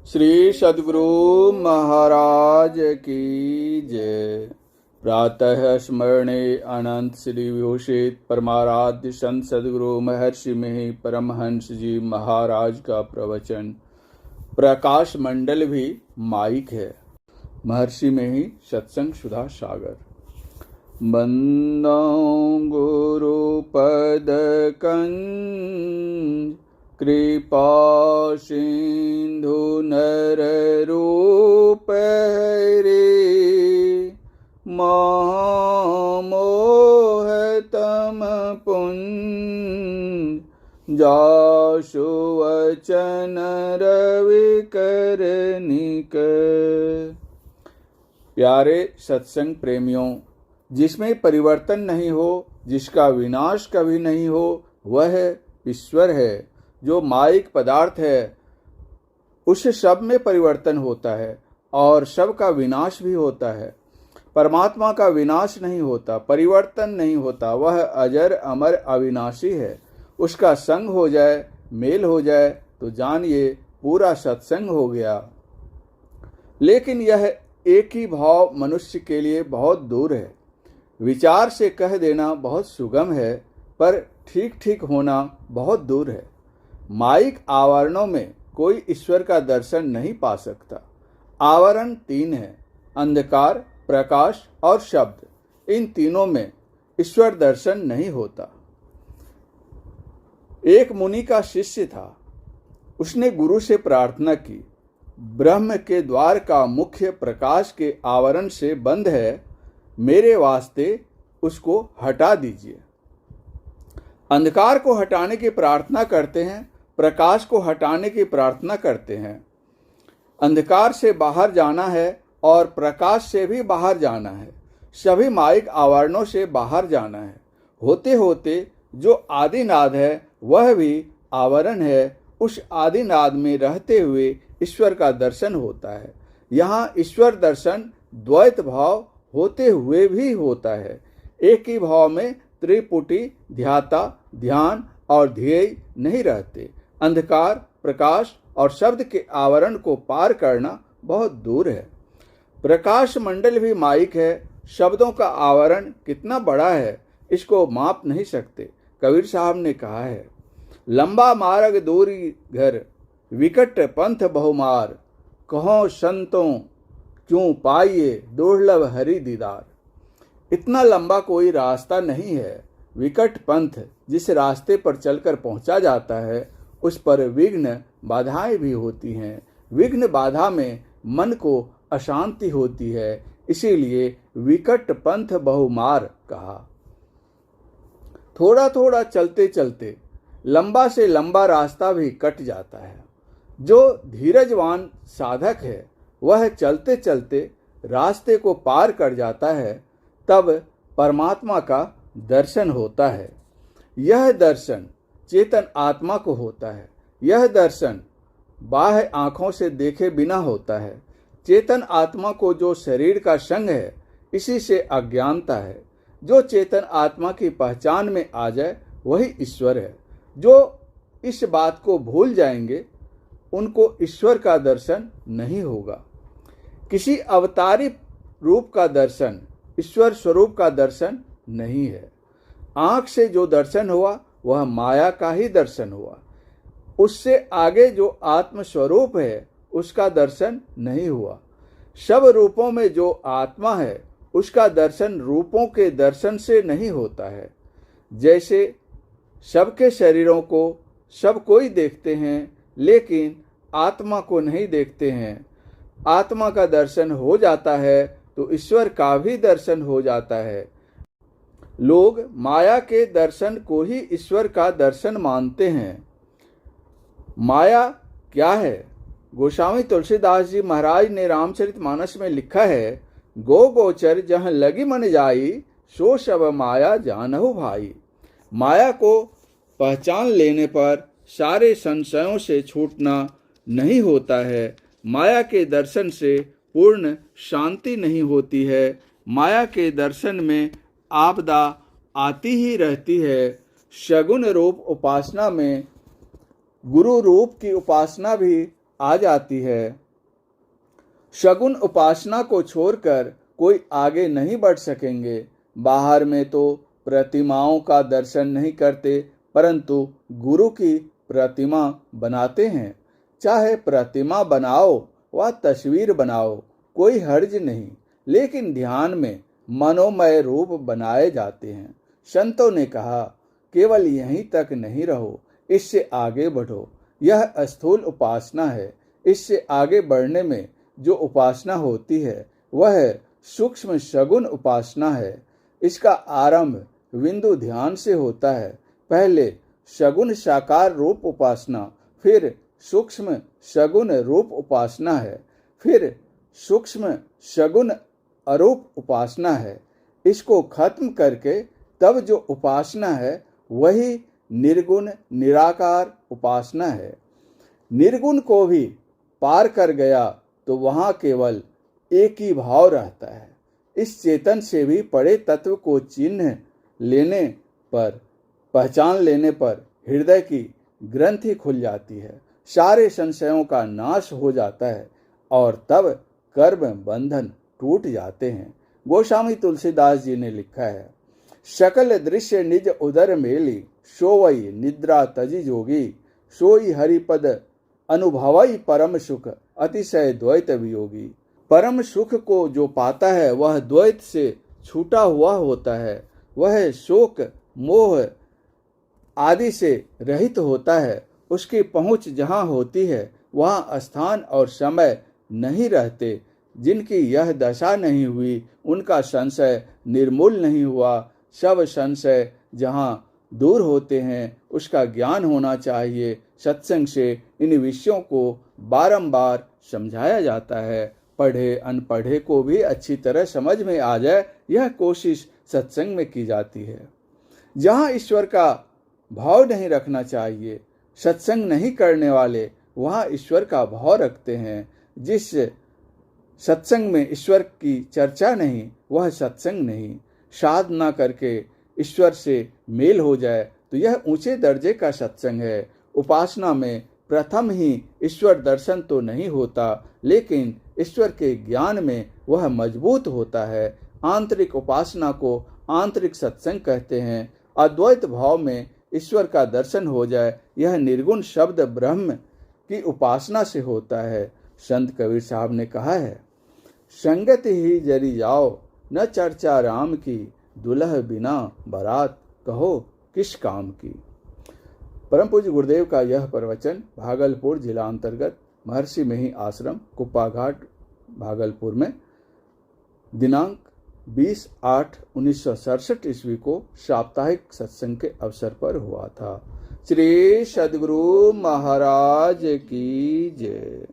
श्री सद्गुरु महाराज की जय। प्रातः स्मरणे अनंत श्री विभूषित परमाराध्य संत सद्गुरु महर्षि में परमहंस जी महाराज का प्रवचन। प्रकाश मंडल भी माइक है। महर्षि में ही सत्संग सुधा सागर। बंदो गुरु पद कंज कृपा सिंधु नर रूप रे मोह तम पुंज जासु वचन रवि करनिक। प्यारे सत्संग प्रेमियों, जिसमें परिवर्तन नहीं हो, जिसका विनाश कभी नहीं हो, वह ईश्वर है। जो माइक पदार्थ है उस सब में परिवर्तन होता है और सब का विनाश भी होता है। परमात्मा का विनाश नहीं होता, परिवर्तन नहीं होता। वह अजर अमर अविनाशी है। उसका संग हो जाए, मेल हो जाए तो जानिए पूरा सत्संग हो गया। लेकिन यह एक ही भाव मनुष्य के लिए बहुत दूर है। विचार से कह देना बहुत सुगम है, पर ठीक ठीक होना बहुत दूर है। माइक आवरणों में कोई ईश्वर का दर्शन नहीं पा सकता। आवरण तीन है: अंधकार, प्रकाश और शब्द। इन तीनों में ईश्वर दर्शन नहीं होता। एक मुनि का शिष्य था। उसने गुरु से प्रार्थना की, ब्रह्म के द्वार का मुख्य प्रकाश के आवरण से बंद है, मेरे वास्ते उसको हटा दीजिए। अंधकार को हटाने की प्रार्थना करते हैं, प्रकाश को हटाने की प्रार्थना करते हैं। अंधकार से बाहर जाना है और प्रकाश से भी बाहर जाना है। सभी माइक आवरणों से बाहर जाना है। होते होते जो आदिनाद है वह भी आवरण है। उस आदिनाद में रहते हुए ईश्वर का दर्शन होता है। यहाँ ईश्वर दर्शन द्वैत भाव होते हुए भी होता है। एक ही भाव में त्रिपुटी, ध्याता, ध्यान और ध्येय नहीं रहते। अंधकार, प्रकाश और शब्द के आवरण को पार करना बहुत दूर है। प्रकाश मंडल भी माइक है। शब्दों का आवरण कितना बड़ा है, इसको माप नहीं सकते। कबीर साहब ने कहा है, लंबा मार्ग दूरी घर, विकट पंथ बहुमार, कहो संतों क्यों पाइए दुर्लभ हरि दीदार। इतना लंबा कोई रास्ता नहीं है। विकट पंथ, जिस रास्ते पर चलकर पहुंचा जाता है उस पर विघ्न बाधाएं भी होती हैं। विघ्न बाधा में मन को अशांति होती है, इसीलिए विकट पंथ बहुमार कहा। थोड़ा थोड़ा चलते चलते लंबा से लंबा रास्ता भी कट जाता है। जो धीरजवान साधक है वह चलते चलते रास्ते को पार कर जाता है, तब परमात्मा का दर्शन होता है। यह दर्शन चेतन आत्मा को होता है। यह दर्शन बाह्य आंखों से देखे बिना होता है। चेतन आत्मा को जो शरीर का संग है, इसी से अज्ञानता है। जो चेतन आत्मा की पहचान में आ जाए वही ईश्वर है। जो इस बात को भूल जाएंगे उनको ईश्वर का दर्शन नहीं होगा। किसी अवतारी रूप का दर्शन ईश्वर स्वरूप का दर्शन नहीं है। आंख से जो दर्शन हुआ वह माया का ही दर्शन हुआ। उससे आगे जो आत्म स्वरूप है उसका दर्शन नहीं हुआ। सब रूपों में जो आत्मा है उसका दर्शन रूपों के दर्शन से नहीं होता है। जैसे सबके शरीरों को सब कोई देखते हैं, लेकिन आत्मा को नहीं देखते हैं। आत्मा का दर्शन हो जाता है तो ईश्वर का भी दर्शन हो जाता है। लोग माया के दर्शन को ही ईश्वर का दर्शन मानते हैं। माया क्या है? गोस्वामी तुलसीदास जी महाराज ने रामचरितमानस में लिखा है, गो गोचर जहाँ लगी मन जाई, सो सब माया जानहु भाई। माया को पहचान लेने पर सारे संशयों से छूटना नहीं होता है। माया के दर्शन से पूर्ण शांति नहीं होती है। माया के दर्शन में आपदा आती ही रहती है। सगुण रूप उपासना में गुरु रूप की उपासना भी आ जाती है। शगुन उपासना को छोड़कर कोई आगे नहीं बढ़ सकेंगे। बाहर में तो प्रतिमाओं का दर्शन नहीं करते, परंतु गुरु की प्रतिमा बनाते हैं। चाहे प्रतिमा बनाओ व तस्वीर बनाओ, कोई हर्ज नहीं, लेकिन ध्यान में मनोमय रूप बनाए जाते हैं। संतों ने कहा, केवल यहीं तक नहीं रहो, इससे आगे बढ़ो। यह स्थूल उपासना है। इससे आगे बढ़ने में जो उपासना होती है वह सूक्ष्म शगुन उपासना है। इसका आरंभ बिंदु ध्यान से होता है। पहले शगुन साकार रूप उपासना, फिर सूक्ष्म शगुन रूप उपासना है, फिर सूक्ष्म शगुन अरूप उपासना है। इसको खत्म करके तब जो उपासना है वही निर्गुण निराकार उपासना है। निर्गुण को भी पार कर गया तो वहां केवल एक ही भाव रहता है। इस चेतन से भी बड़े तत्व को चिन्ह लेने पर, पहचान लेने पर हृदय की ग्रंथि खुल जाती है, सारे संशयों का नाश हो जाता है और तब कर्म बंधन टूट जाते हैं। गोस्वामी तुलसीदास जी ने लिखा है, सकल दृश्य निज उदर मेली, सोवई निद्रा तजी जोगी, सोई हरिपद अनुभवई परम सुख, अतिशय द्वैत वियोगी। परम सुख को जो पाता है वह द्वैत से छूटा हुआ होता है। वह शोक मोह आदि से रहित होता है। उसकी पहुंच जहाँ होती है वहाँ स्थान और समय नहीं रहते। जिनकी यह दशा नहीं हुई उनका संशय निर्मूल नहीं हुआ। सब संशय जहाँ दूर होते हैं उसका ज्ञान होना चाहिए। सत्संग से इन विषयों को बारंबार समझाया जाता है। पढ़े अनपढ़े को भी अच्छी तरह समझ में आ जाए, यह कोशिश सत्संग में की जाती है। जहाँ ईश्वर का भाव नहीं रखना चाहिए, सत्संग नहीं करने वाले वहाँ ईश्वर का भाव रखते हैं। जिस सत्संग में ईश्वर की चर्चा नहीं वह सत्संग नहीं। साधना करके ईश्वर से मेल हो जाए तो यह ऊंचे दर्जे का सत्संग है। उपासना में प्रथम ही ईश्वर दर्शन तो नहीं होता, लेकिन ईश्वर के ज्ञान में वह मजबूत होता है। आंतरिक उपासना को आंतरिक सत्संग कहते हैं। अद्वैत भाव में ईश्वर का दर्शन हो जाए, यह निर्गुण शब्द ब्रह्म की उपासना से होता है। संत कबीर साहब ने कहा है, संगत ही जरी जाओ न चर्चा राम की, दुल्ह बिना बारात कहो किस काम की। परम पूज्य गुरुदेव का यह प्रवचन भागलपुर जिला अंतर्गत महर्षि मेही आश्रम कुप्पा घाट भागलपुर में दिनांक 20/8/1967 ईस्वी को साप्ताहिक सत्संग के अवसर पर हुआ था। श्री सद्गुरु महाराज की जय।